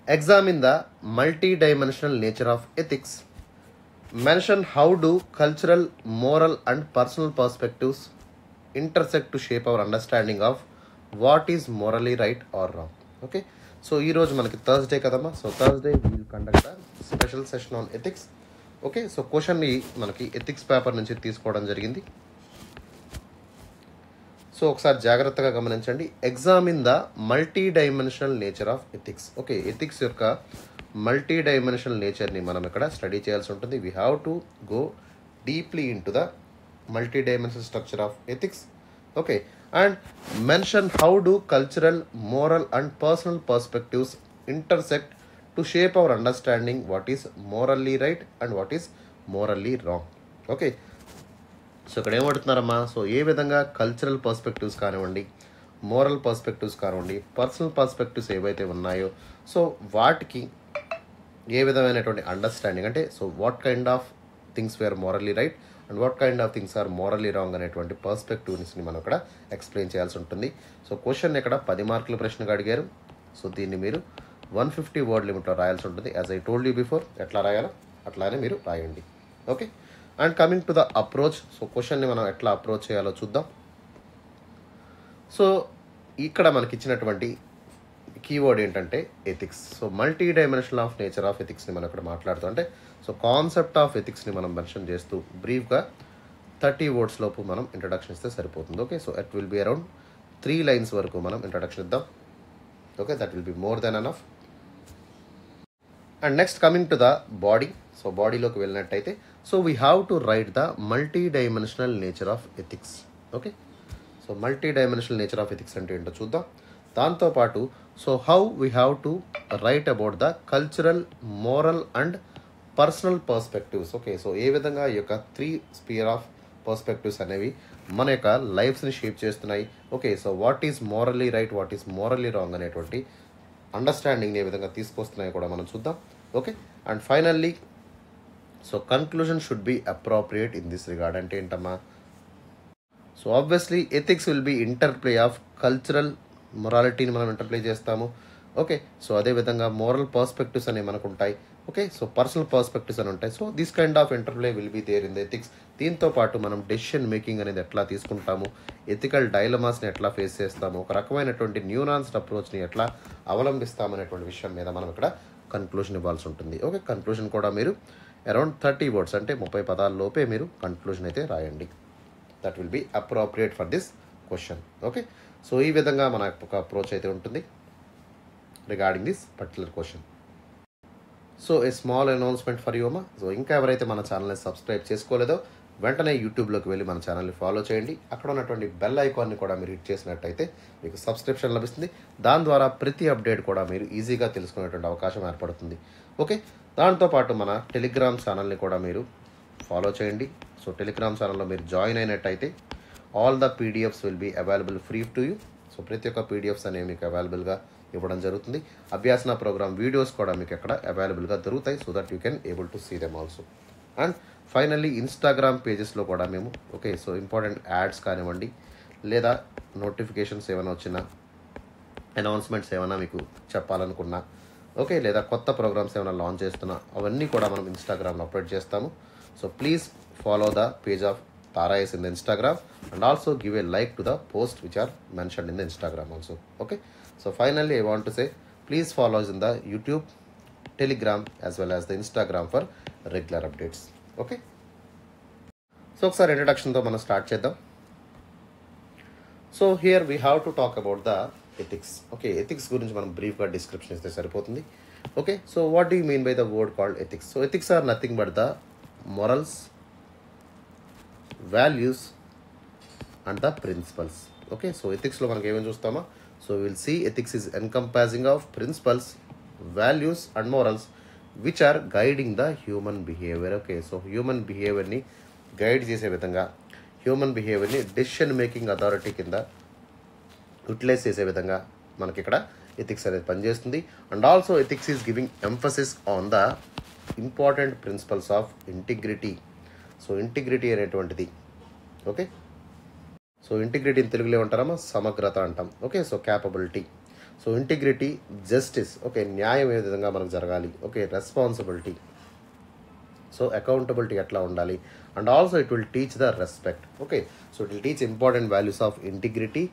Speaker 1: Examine the multi-dimensional nature of ethics. Mention how do cultural, moral and personal perspectives intersect to shape our understanding of what is morally right or wrong. Okay, so ఈ రోజు మనకి Thursday కదమ్మా. So Thursday we will conduct the special session on ethics. Okay, so క్వశ్చన్ని మనకి ethics paper నుంచి తీసుకోవడం జరిగింది. So ఒకసారి జాగ్రత్తగా గమనించండి. Examine the multi dimensional nature of ethics. Okay, ethics యొక్క మల్టీ డైమెన్షనల్ నేచర్ని మనం ఇక్కడ స్టడీ చేయాల్సి ఉంటుంది. We have to go deeply in to the multi dimensional structure of ethics. Okay, and mention how do cultural, moral and personal perspectives intersect to shape our understanding what is morally right and what is morally wrong. Okay, so ఇక్కడ ఏమడుతున్నారమ్మా, so ఏ విధంగా cultural perspectives కానివ్వండి, moral perspectives కానివ్వండి, personal perspectives ఏవైతే ఉన్నాయో so వాటికి ఏ విధమైనటువంటి అండర్స్టాండింగ్, అంటే so what kind of things were morally right and what kind of things are morally wrong అనేటువంటి పర్స్పెక్టివ్స్ని మనం ఇక్కడ ఎక్స్ప్లెయిన్ చేయాల్సి ఉంటుంది. సో క్వశ్చన్ ఇక్కడ 10 మార్కుల ప్రశ్నగా అడిగారు. సో దీన్ని మీరు 150 word లిమిట్లో రాయాల్సి ఉంటుంది. As I told you before, ఎట్లా రాయాలో అట్లానే మీరు రాయండి. Okay, and coming to the approach. So క్వశ్చన్ని మనం ఎట్లా అప్రోచ్ చేయాలో చూద్దాం. సో ఇక్కడ మనకి ఇచ్చినటువంటి కీవర్డ్ ఏంటంటే ethics. So multi dimensional of nature of ఎథిక్స్ని మనం ఇక్కడ మాట్లాడుతూ అంటే సో కాన్సెప్ట్ ఆఫ్ ఎథిక్స్ని మనం మెన్షన్ చేస్తూ బ్రీఫ్గా 30 words లోపు మనం ఇంట్రడక్షన్ ఇస్తే సరిపోతుంది. Okay, so it will be around 3 lines వరకు మనం ఇంట్రడక్షన్ ఇద్దాం. Okay, that will be more than enough. And next coming to the body. So బాడీలోకి వెళ్ళినట్టయితే so we have to write the multi dimensional nature of ethics. Okay, so multi dimensional nature of ethics అంటే ఏంటో చూద్దాం. దాంతోపాటు so how we have to write about the cultural, moral and personal perspectives. Okay, so ఏ విధంగా ఈ యొక్క 3 sphere of perspectives అనేవి మన యొక్క లైఫ్స్ని షేప్ చేస్తున్నాయి. Okay, so what is morally right, what is morally wrong అనేటువంటి అండర్స్టాండింగ్ని ఏ విధంగా తీసుకొస్తున్నాయో కూడా మనం చూద్దాం. Okay, and finally so conclusion should be appropriate in this regard. అంటే ఏంటమ్మా, so obviously ethics will be interplay of cultural మొరాలిటీని మనం ఇంటర్ప్లే చేస్తాము. ఓకే, సో అదేవిధంగా మోరల్ పర్స్పెక్టివ్స్ అనేవి మనకు ఉంటాయి. ఓకే, సో పర్సనల్ పర్స్పెక్టివ్స్ అని ఉంటాయి. So this kind of interplay will be there in the ethics. దీంతో పాటు మనం డెసిషన్ మేకింగ్ అనేది ఎట్లా తీసుకుంటాము, ఎథికల్ డైలమాస్ని ఎట్లా ఫేస్ చేస్తాము, ఒక రకమైనటువంటి న్యూనాన్స్డ్ అప్రోచ్ని ఎట్లా అవలంబిస్తామనేటువంటి విషయం మీద మనం ఇక్కడ కన్క్లూషన్ ఇవ్వాల్సి ఉంటుంది. ఓకే, కన్క్లూషన్ కూడా మీరు అరౌండ్ 30 words అంటే 30 పదాల లోపే మీరు కన్క్లూషన్ అయితే రాయండి. That will B appropriate for this question. Okay, so ఈ విధంగా మన ఒక అప్రోచ్ అయితే ఉంటుంది regarding this particular question. So a small announcement for you అమ్మా. సో ఇంకా ఎవరైతే మన ఛానల్ని సబ్స్క్రైబ్ చేసుకోలేదో వెంటనే యూట్యూబ్లోకి వెళ్ళి మన ఛానల్ని ఫాలో చేయండి. అక్కడ ఉన్నటువంటి బెల్ ఐకాన్ని కూడా మీరు హిట్ చేసినట్టయితే మీకు సబ్స్క్రిప్షన్ లభిస్తుంది. దాని ద్వారా ప్రతి అప్డేట్ కూడా మీరు ఈజీగా తెలుసుకునేటువంటి అవకాశం ఏర్పడుతుంది. ఓకే, దాంతోపాటు మన టెలిగ్రామ్ ఛానల్ని కూడా మీరు ఫాలో చేయండి. సో టెలిగ్రామ్ ఛానల్లో మీరు జాయిన్ అయినట్టయితే all the PDFs will be available free to you. So ప్రతి ఒక్క పీడిఎఫ్స్ అనేవి మీకు అవైలబుల్గా ఇవ్వడం జరుగుతుంది. అభ్యాసన ప్రోగ్రామ్ వీడియోస్ కూడా మీకు ఎక్కడ అవైలబుల్గా దొరుకుతాయి. So that you can able to see them also. And finally Instagram పేజెస్లో కూడా మేము ఓకే, సో ఇంపార్టెంట్ యాడ్స్ కానివ్వండి లేదా నోటిఫికేషన్స్ ఏమైనా వచ్చినా, అనౌన్స్మెంట్స్ ఏమైనా మీకు చెప్పాలనుకున్నా, ఓకే, లేదా కొత్త ప్రోగ్రామ్స్ ఏమైనా లాంచ్ చేస్తున్నా అవన్నీ కూడా మనం ఇన్స్టాగ్రామ్లో అప్లోడ్ చేస్తాము. So please follow the page of Tara in the Instagram and also give a like to the post which are mentioned in the Instagram also. Okay, so finally I want to say please follow us in the YouTube, Telegram as well as the Instagram for regular updates. Okay, so ఒకసారి introduction తో మనం start చేద్దాం. So here we have to talk about the ethics. Okay, ethics గురించి మనం బ్రీఫ్గా description ఇస్తే సరిపోతుంది. Okay, so what do you mean by the word called ethics? So ethics are nothing but the morals, values and the principles. Okay, so ఎథిక్స్లో మనకి ఏమేమి చూస్తామా? So will see ethics is encompassing of principles, values and morals which are guiding the human behaviour. Okay, so human బిహేవియర్ని guide చేసే విధంగా, human బిహేవియర్ని decision making authority కింద utilize చేసే విధంగా మనకి ఇక్కడ ఎథిక్స్ అనేది పనిచేస్తుంది. And also ethics is giving emphasis on the important principles of integrity. So integrity అనేటువంటిది ఓకే, సో ఇంటిగ్రిటీ తెలుగులో ఏమంటారమ్మా? సమగ్రత అంటాం. Okay, so capability. So integrity, justice, okay, న్యాయం ఏ విధంగా మనకు జరగాలి, ఓకే, రెస్పాన్సిబిలిటీ, సో అకౌంటబిలిటీ ఎట్లా ఉండాలి, and also it will teach the respect. Okay, so it will teach important values of integrity,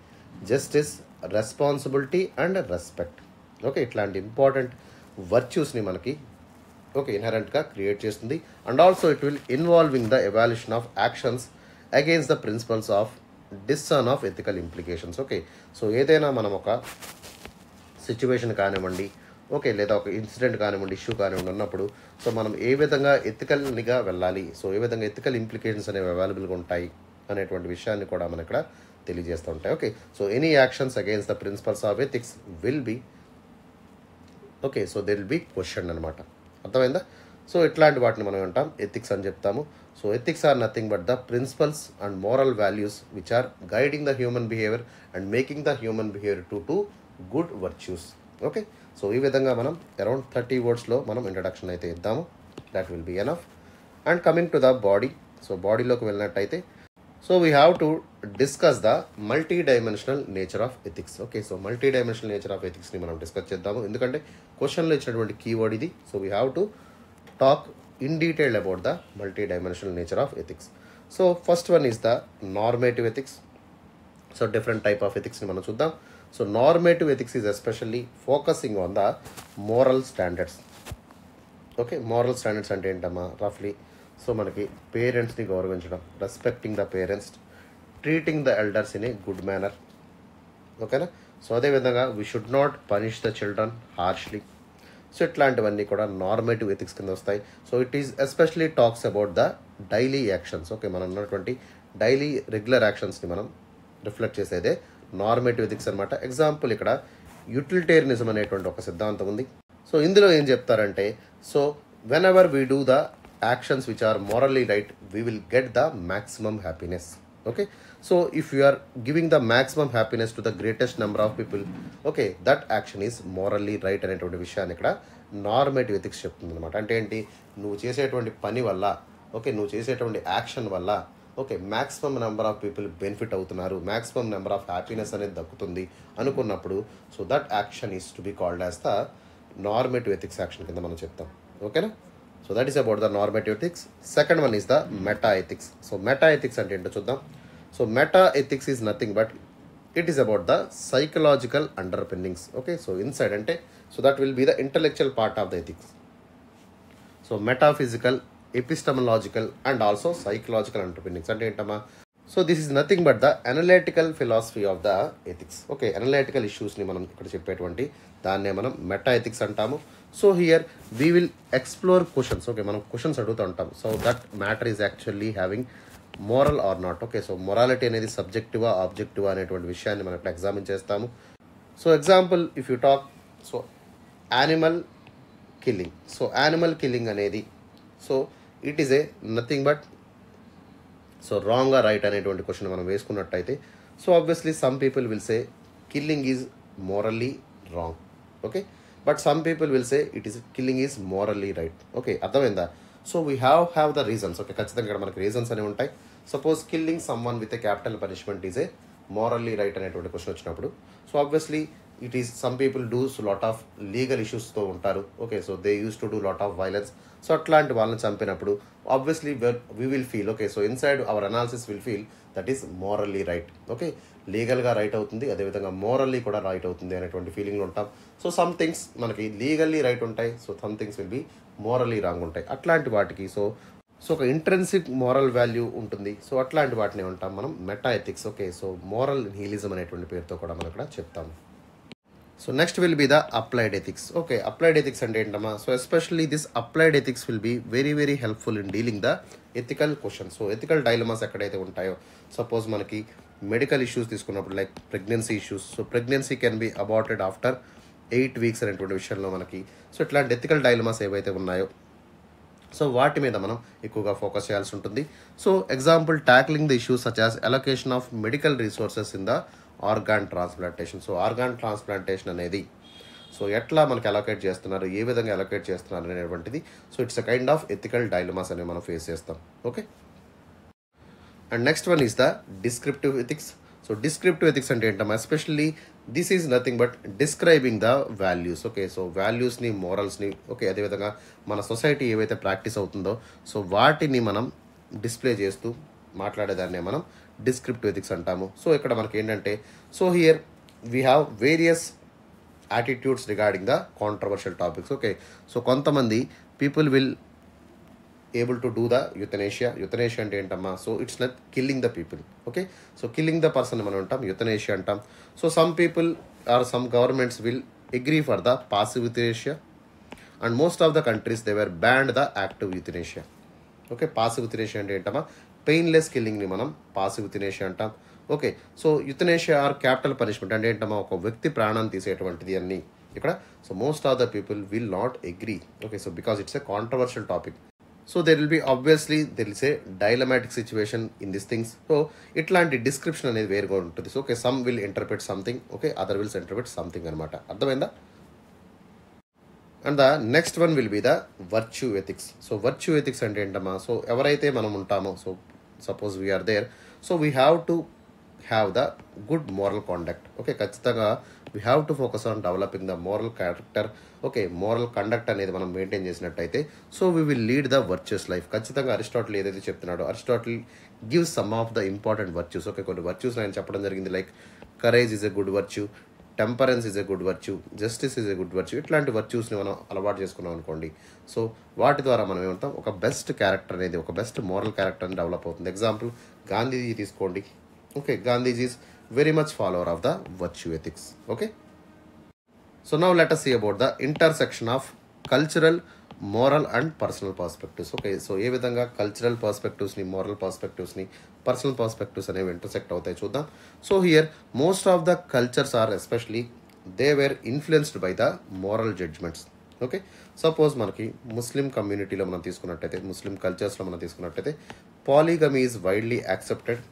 Speaker 1: justice, responsibility and respect. Okay, ఇట్లాంటి important వర్చ్యూస్ని మనకి ఓకే ఇన్హెరెంట్గా క్రియేట్ చేస్తుంది. And also it will involving the evaluation of actions against the principles of discern of ethical implications. Okay, so ఏదైనా మనం ఒక situation కానివ్వండి, okay, లేదా ఒక ఇన్సిడెంట్ కానివ్వండి, ఇష్యూ కానివ్వండి ఉన్నప్పుడు సో మనం ఏ విధంగా ఎథికల్గా వెళ్ళాలి, సో ఏ విధంగా ఎథికల్ ఇంప్లికేషన్స్ అనేవి అవైలబుల్గా ఉంటాయి అనేటువంటి విషయాన్ని కూడా మనం ఇక్కడ తెలియజేస్తూ ఉంటాయి. Okay, so any actions against the principles of ethics will be okay, so they will be question అనమాట. అర్థమైందా? సో ఇట్లాంటి వాటిని మనం అంటాం ఎథిక్స్ అని చెప్తాము. So ethics are nothing but the principles and moral values which are guiding the human behaviour and making the human behaviour to good virtues. Okay, so ఈ విధంగా మనం అరౌండ్ 30 wordsలో మనం ఇంట్రడక్షన్ అయితే ఇద్దాము. That will be enough. And coming to the body. So బాడీలోకి వెళ్ళినట్టయితే so we have to discuss the multi dimensional nature of ethics. Okay, so multi dimensional nature of ఎథిక్స్ని మనం డిస్కస్ చేద్దాము. ఎందుకంటే క్వశ్చన్లో ఇచ్చినటువంటి కీవర్డ్ ఇది. So we have to talk in detail about the multi dimensional nature of ethics. So first one is the normative ethics. So different type of ఎథిక్స్ని మనం చూద్దాం. So normative ethics is especially focusing on the moral standards. Okay, moral standards అంటే ఏంటమ్మా రఫ్లీ? So మనకి పేరెంట్స్ని గౌరవించడం, respecting the parents, treating the elders in a good manner. ఓకేనా? So అదేవిధంగా we should not punish the children harshly. So ఇట్లాంటివన్నీ కూడా normative ethics కింద వస్తాయి. So it is especially talks about the daily actions. Okay, మనం ఉన్నటువంటి daily regular యాక్షన్స్ని మనం reflect చేసేదే నార్మేటివ్ ఎథిక్స్ అనమాట. ఎగ్జాంపుల్ ఇక్కడ యూటిలిటేరియనిజం అనేటువంటి ఒక సిద్ధాంతం ఉంది. సో ఇందులో ఏం చెప్తారంటే, so whenever we do the actions which are morally right, we will get the maximum happiness. Okay, so if you are giving the maximum happiness to the greatest number of people, okay, that action is morally right అనేటువంటి విషయాన్ని ఇక్కడ normative ethics చెప్తుంది అనమాట. అంటే ఏంటి? నువ్వు చేసేటువంటి పని వల్ల, ఓకే, నువ్వు చేసేటువంటి యాక్షన్ వల్ల, okay, maximum number of people benefit అవుతున్నారు, మ్యాక్సిమం నెంబర్ ఆఫ్ హ్యాపీనెస్ అనేది దక్కుతుంది అనుకున్నప్పుడు, so that action is to be called as the normative ethics action కింద మనం చెప్తాం. ఓకేనా? So that is about the normative ethics. Second one is the meta ethics. So meta ethics అంటే ఏంటో చూద్దాం. So meta ethics is nothing but it is about the psychological underpinnings. Okay, so inside అంటే, so that will be the intellectual part of the ethics. So metaphysical, epistemological and also psychological underpinnings అంటే ఏంటమ్మా? So this is nothing but the analytical philosophy of the ethics. Okay, analytical ఇష్యూస్ని మనం ఇక్కడ చెప్పేటువంటి దాన్నే మనం meta ethics అంటాము. So here we will explore questions. Okay, మనం క్వశ్చన్స్ అడుగుతూ ఉంటాం. So that matter is actually having moral or not. Okay, so morality అనేది సబ్జెక్టివా ఆబ్జెక్టివా అనేటువంటి విషయాన్ని మనం ఇక్కడ ఎగ్జామిన్ చేస్తాము. So example if you talk, so animal killing. So animal killing అనేది, so it is a nothing but, so wrong or right అనేటువంటి క్వశ్చన్ మనం వేసుకున్నట్టయితే, so obviously some people will say killing is morally wrong. Okay, but some people will say it is killing is morally right. Okay, అర్థమైందా? So we have the reasons. Okay, ఖచ్చితంగా ఇక్కడ మనకి reasons అనేవి ఉంటాయి. Suppose killing someone with A capital punishment is a morally right అనేటువంటి question వచ్చినప్పుడు, so obviously it is some people does lot of legal ఇష్యూస్తో ఉంటారు. Okay, so they use to do lot of violence. So అట్లాంటి వాళ్ళని చంపినప్పుడు obviously we will feel, okay, so inside our analysis will feel that is morally right. Okay, లీగల్గా right అవుతుంది, అదేవిధంగా morally కూడా right అవుతుంది అనేటువంటి ఫీలింగ్లో ఉంటాం. సో సమ్ థింగ్స్ మనకి లీగల్లీ రైట్ ఉంటాయి, so some things will be morally wrong ఉంటాయి. అట్లాంటి వాటికి సో ఒక ఇంట్రెన్సిక్ మోరల్ వాల్యూ ఉంటుంది. సో అట్లాంటి వాటిని ఉంటాం మనం meta ethics. Okay, so moral nihilism అనేటువంటి పేరుతో కూడా మనం ఇక్కడ చెప్తాము. So next will be the applied ethics. Okay, applied ethics అంటే ఏంటమ్మా? So especially this applied ethics will be very very helpful in dealing the ethical questions. So ethical dilemmas ఎక్కడైతే ఉంటాయో, సపోజ్ మనకి మెడికల్ ఇష్యూస్ తీసుకున్నప్పుడు like pregnancy issues. So pregnancy can be aborted after 8 weeks అనేటువంటి విషయంలో మనకి, so ఇట్లాంటి ethical dilemmas ఏవైతే ఉన్నాయో, సో వాటి మీద మనం ఎక్కువగా ఫోకస్ చేయాల్సి ఉంటుంది. So example tackling the issues such as allocation of medical resources in the organ transplantation. So organ transplantation అనేది, సో ఎట్లా మనకి అలొకేట్ చేస్తున్నారు, ఏ విధంగా అలొకేట్ చేస్తున్నారు అనేటువంటిది, so it's a kind of ethical dilemmas అనేవి మనం ఫేస్ చేస్తాం. Okay, and next one is the descriptive ethics. So descriptive ethics అంటే ఏంటమ్మా? Especially this is nothing but describing the values. Okay, so వాల్యూస్ని, మోరల్స్ని, ఓకే, అదేవిధంగా మన సొసైటీ ఏవైతే ప్రాక్టీస్ అవుతుందో, సో వాటిని మనం డిస్ప్లే చేస్తూ మాట్లాడేదాన్నే మనం డిస్క్రిప్టివ్ ఎథిక్స్ అంటాము. సో ఇక్కడ మనకి ఏంటంటే, so here we have various attitudes regarding the controversial topics. Okay, so కొంతమంది people will able to do the euthanasia. Euthanasia అంటే ఏంటమ్మా? So it's not killing the people. Okay, so killing the person మనం అంటాం euthanasia అంటాం. So some people or some governments will agree for the passive euthanasia and most of the countries they were banned the active euthanasia. Okay, passive euthanasia అంటే ఏంటమ్మా? Painless కిల్లింగ్ని మనం passive euthanasia అంటాం. Okay, so euthanasia or capital punishment అంటే ఏంటమ్మా? ఒక వ్యక్తి ప్రాణం తీసేటువంటిది అన్ని ఇక్కడ. So most of the people will not agree. Okay, so because it's a controversial topic. So there will be obviously there is a dilemmatic situation in this things. So ఇట్లాంటి description అనేది వేరుగా ఉంటుంది. So okay, some will interpret something, okay, other wills interpret something అనమాట. అర్థమైందా? And the next one will be the virtue ethics. So virtue ethics అంటే ఏంటమ్మా? So ఎవరైతే మనం ఉంటామో, so suppose we are there, so we have to have the good moral conduct. Okay, ఖచ్చితంగా we have to focus on developing the moral character. Okay, moral conduct అనేది మనం maintain చేసినట్టయితే, so we will lead the virtues life. ఖచ్చితంగా Aristotle ఏదైతే చెప్తున్నాడో, Aristotle gives some of the important virtues. Okay, కొన్ని virtues ఆయన చెప్పడం జరిగింది. Like courage is a good virtue, temperance is a good virtue, justice is a good virtue, ఇట్లాంటి వర్చ్యూస్ని మనం అలవాటు చేసుకున్నాం అనుకోండి. సో వాటి ద్వారా మనం ఏమంటాం, ఒక బెస్ట్ క్యారెక్టర్ అనేది, ఒక బెస్ట్ మోరల్ క్యారెక్టర్ అని డెవలప్ అవుతుంది. ఎగ్జాంపుల్ గాంధీజీ తీసుకోండి. Okay, Gandhiji is very much follower of the virtue ethics. Okay, so now let us see about the intersection of cultural, moral and personal perspectives. Okay, so ఏ విధంగా cultural పర్స్పెక్టివ్స్ని, moral పర్స్పెక్టివ్స్ని, personal perspectives అనేవి intersect అవుతాయి చూద్దాం. So here most of the cultures are especially they were influenced by the moral judgements. Okay, suppose మనకి Muslim కమ్యూనిటీలో మనం తీసుకున్నట్టయితే, ముస్లిం కల్చర్స్లో మనం తీసుకున్నట్టయితే polygamy is widely accepted.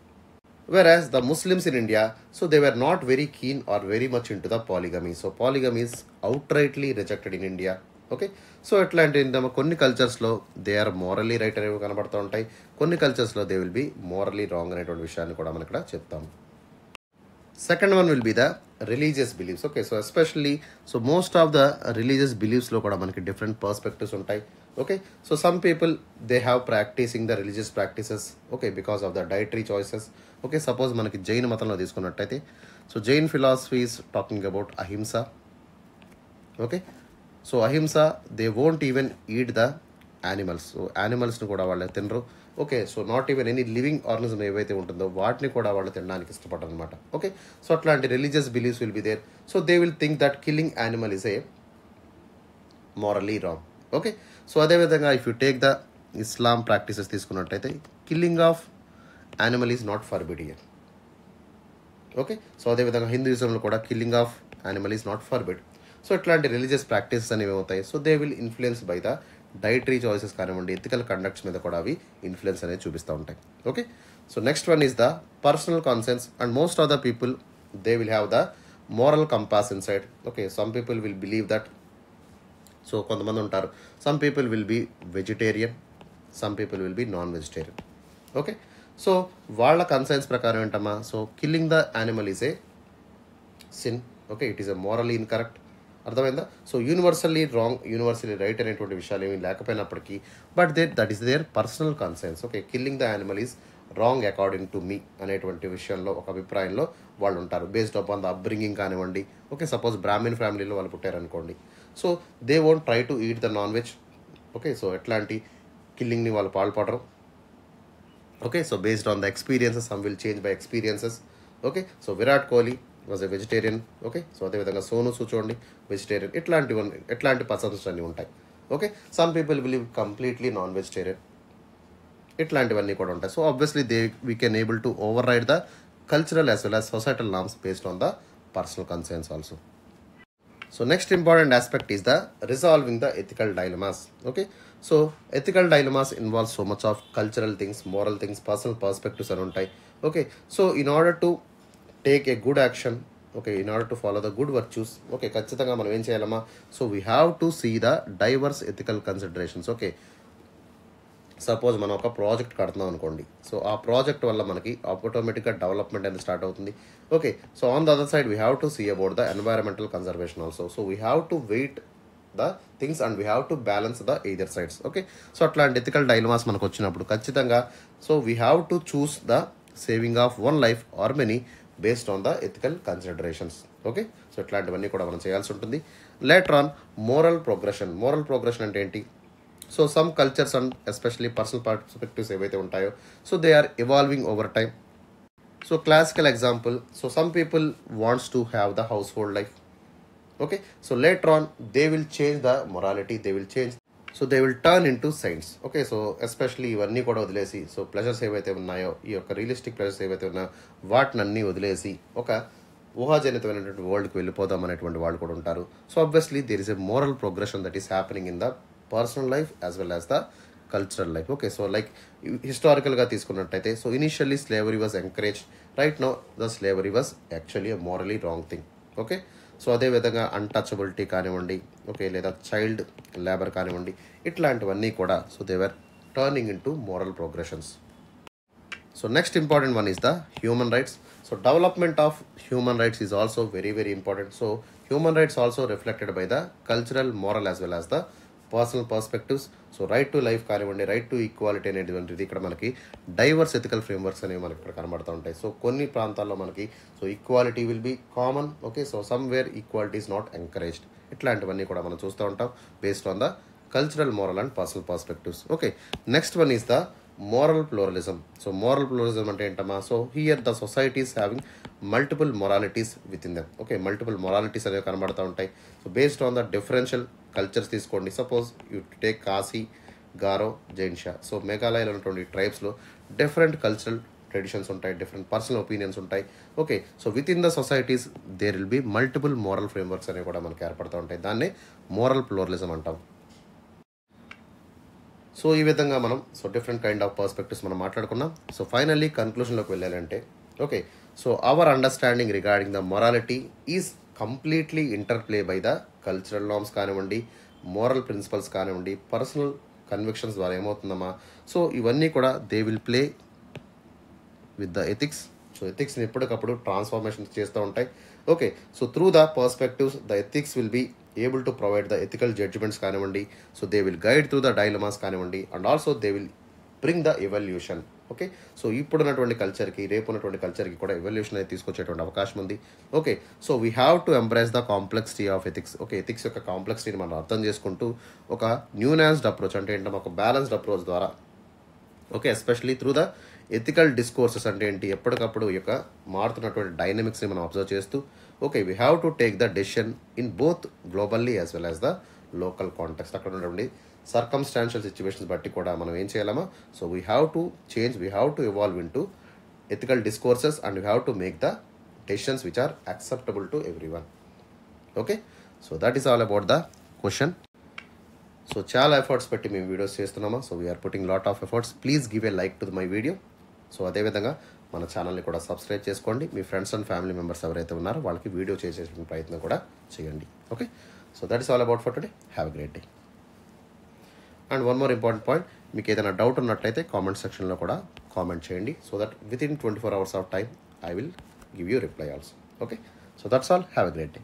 Speaker 1: Whereas the Muslims in India, so they were not very keen or very much into the polygamy. So polygamy is outrightly rejected in India. Okay, so ఎట్లాంటి కొన్ని కల్చర్స్లో they are morally right అనేవి కనబడుతూ ఉంటాయి, కొన్ని కల్చర్స్లో they will be morally wrong అనేటువంటి విషయాన్ని కూడా మనం ఇక్కడ చెప్తాము. Second one will be the religious believes. Okay, so especially so most of the religious బిలీవ్స్లో కూడా మనకి డిఫరెంట్ పర్స్పెక్టివ్స్ ఉంటాయి. Okay, so some people they have practising the religious practices, okay, because of the dietary choices. Okay, suppose మనకి జైన్ మతంలో తీసుకున్నట్టయితే, so Jain philosophy is talking about ahimsa. Okay, so ahimsa, they won't even eat the animals. So యానిమల్స్ని కూడా వాళ్ళు తినరు. Okay, so not even any living organism ఏవైతే ఉంటుందో వాటిని కూడా వాళ్ళు తినడానికి ఇష్టపడరు అనమాట. ఓకే, సో అట్లాంటి religious believes will be there. So they will think that killing animal is a morally wrong. Okay, so అదేవిధంగా if you take the Islam practices తీసుకున్నట్టయితే killing of animal is not forbid. Okay, so అదేవిధంగా హిందూయిజంలో కూడా killing of animal is not forbid. So ఇట్లాంటి religious practices అనేవి ఏమవుతాయి, so they will influence by the dietary choices కానివ్వండి, ethical conducts మీద కూడా అవి ఇన్ఫ్లుయెన్స్ అనేది చూపిస్తూ ఉంటాయి. Okay, so next one is the personal conscience and most of the people they will have the moral compass inside. Okay, some people will believe that, so కొంతమంది ఉంటారు, some people will be vegetarian, some people will be non vegetarian. Okay, so వాళ్ళ conscience ప్రకారం ఏంటమ్మా, so killing the animal is a sin. Okay, it is a morally incorrect. అర్థమైందా? So universally wrong, universally right అనేటువంటి విషయాలు ఏమీ లేకపోయినప్పటికీ, but that is their personal conscience. Okay, killing the animal is wrong according to me అనేటువంటి విషయంలో, ఒక అభిప్రాయంలో వాళ్ళు ఉంటారు, బేస్డ్ అపాన్ ద అప్బ్రింగింగ్ కానివ్వండి. ఓకే, సపోజ్ బ్రాహ్మిన్ ఫ్యామిలీలో వాళ్ళు పుట్టారనుకోండి, so they won't try to eat the non veg. Okay, so ఎట్లాంటి కిల్లింగ్ని వాళ్ళు పాల్పడరు. Okay, so based on the experiences, some will change by experiences. Okay, so Virat Kohli was a vegetarian. Okay, so అదేవిధంగా సోను సూద్ చూడండి vegetarian. ఎట్లాంటి persons అన్నీ ఉంటాయి. Okay, some people believe completely non vegetarian. ఇట్లాంటివన్నీ కూడా ఉంటాయి. So obviously we can able to override the cultural as well as societal norms based on the personal concerns also. So next important aspect is the resolving the ethical dilemmas. Okay, so ethical dilemmas involve so much of cultural things, moral things, personal perspectives అని ఉంటాయి. Okay, so in order to take a good action, okay, in order to follow the good virtues, okay, ఖచ్చితంగా మనం ఏం చేయాలమ్మా, so we have to see the diverse ethical considerations. Okay, suppose మనం ఒక project కడుతున్నాం అనుకోండి, సో ఆ project వల్ల మనకి ఆటోమేటిక్గా డెవలప్మెంట్ అనేది స్టార్ట్ అవుతుంది. Okay, so on the other side we have to see about the environmental conservation also. So we have to weight the things and we have to balance the either sides. Okay, so అట్లాంటి ethical dilemmas మనకు వచ్చినప్పుడు ఖచ్చితంగా so we have to choose the saving of one life or many based on the ethical considerations. Okay, so ఇట్లాంటివన్నీ కూడా మనం చేయాల్సి ఉంటుంది. Later on moral progression. Moral progression అంటే ఏంటి, so some cultures and especially personal perspectives ఏవైతే ఉంటాయో, so they are evolving over time. So classical example, so some people wants to have the household life. Okay, so later on they will change the morality, they will change, so they will turn into science. Okay, so especially ఇవన్నీ కూడా వదిలేసి, so pleasures ఏవైతే ఉన్నాయో, ఈ యొక్క realistic pleasures ఏవైతే ఉన్నాయో వాటిని అన్నీ వదిలేసి ఒక ఊహాజనితమైనటువంటి వరల్డ్కి వెళ్ళిపోదాం అనేటువంటి వాళ్ళు కూడా ఉంటారు. So obviously there is a moral progression that is happening in the personal life as well as the cultural life. Okay, so like హిస్టారికల్గా తీసుకున్నట్టయితే, so initially slavery was encourage, right now the slavery was actually a morally wrong thing. Okay, so అదేవిధంగా untouchability కానివ్వండి, okay, లేదా child labour కానివ్వండి, ఇట్లాంటివన్నీ కూడా so they were turning into moral progressions. So next important one is the human rights. So development of human rights is also very very important. So human rights also reflected by the cultural, moral as well as the personal perspectives. So right to life కానివ్వండి, right to equality అనేటువంటిది ఇక్కడ మనకి divorce ethical frameworks అనేవి మనకి ఇక్కడ కనబడుతూ ఉంటాయి. So కొన్ని ప్రాంతాల్లో మనకి so equality will be common, okay. So somewhere equality is not encouraged. ఇట్లాంటివన్నీ కూడా మనం చూస్తూ ఉంటాం based on the cultural, moral and personal perspectives. Okay, next one is the moral pluralism. So moral pluralism అంటే ఏంటమ్మా? So here the societies having multiple moralities within them. Okay, multiple moralities అనేవి కనబడుతూ ఉంటాయి. So based on the differential cultures తీసుకోండి. Suppose you take Khasi, Garo, జైన్షా. So మేఘాలయలో ఉన్నటువంటి ట్రైబ్స్లో different cultural traditions ఉంటాయి, డిఫరెంట్ పర్సనల్ ఒపీనియన్స్ ఉంటాయి. Okay, so within the societies there will be multiple moral frameworks అనేవి కూడా మనకి ఏర్పడుతూ ఉంటాయి. దాన్నే మోరల్ ప్లూరలిజం అంటాం. సో ఈ విధంగా మనం డిఫరెంట్ కైండ్ ఆఫ్ పర్స్పెక్టివ్స్ మనం మాట్లాడుకున్నాం. సో ఫైనల్లీ కన్క్లూషన్లోకి వెళ్ళాలంటే, okay, so our understanding regarding the morality is completely interplay by the cultural norms కానివ్వండి, మోరల్ ప్రిన్సిపల్స్ కానివ్వండి, పర్సనల్ కన్విక్షన్స్ ద్వారా ఏమవుతుందమ్మా? సో ఇవన్నీ కూడా they will play with the ethics. So ఎథిక్స్ని ఎప్పటికప్పుడు ట్రాన్స్ఫార్మేషన్ చేస్తూ ఉంటాయి. Okay, so through the perspectives the ethics will be able to provide the ethical judgements కానివ్వండి. So they will guide through the dilemmas కానివ్వండి, and also they will bring the evolution. Okay, so ఇప్పుడున్నటువంటి కల్చర్కి, రేపు ఉన్నటువంటి కల్చర్కి కూడా evolution అయితే తీసుకొచ్చేటువంటి అవకాశం ఉంది. Okay, so we have to embrace the complexity of ethics. Okay, ethics యొక్క కాంప్లెక్సిటీని మనం అర్థం చేసుకుంటూ ఒక న్యూనాన్స్డ్ అప్రోచ్ అంటే ఏంటంటే ఒక బ్యాలెన్స్డ్ అప్రోచ్ ద్వారా, okay, especially through the ethical discourses అంటే ఏంటి, ఎప్పటికప్పుడు ఈ యొక్క మారుతున్నటువంటి డైనమిక్స్ని మనం అబ్జర్వ్ చేస్తూ, okay, we have to take the decision in both globally as well as the local context. అక్కడ ఉన్నటువంటి సర్కమ్స్టాన్షియల్ సిచ్యువేషన్స్ బట్టి కూడా మనం ఏం చేయాలమ్మా? So we have to change, we have to evolve into ethical discourses and we have to make the decisions which are acceptable to everyone. Okay, so that is all about the question. So చాలా efforts పెట్టి మేము videos చేస్తున్నామా? So we are putting lot of efforts. Please give a like to my video. So అదేవిధంగా మన ఛానల్ని కూడా subscribe చేసుకోండి. మీ ఫ్రెండ్స్ అండ్ ఫ్యామిలీ మెంబర్స్ ఎవరైతే ఉన్నారో వాళ్ళకి వీడియో చేసే ప్రయత్నం కూడా చేయండి. Okay, so that is all about for today. Have a great day. And one more important point, మీకు ఏదైనా డౌట్ ఉన్నట్లయితే కామెంట్ సెక్షన్లో కూడా కామెంట్ చేయండి. So that within 24 hours of time I will give you reply also. Okay, so that's all. Have a great day.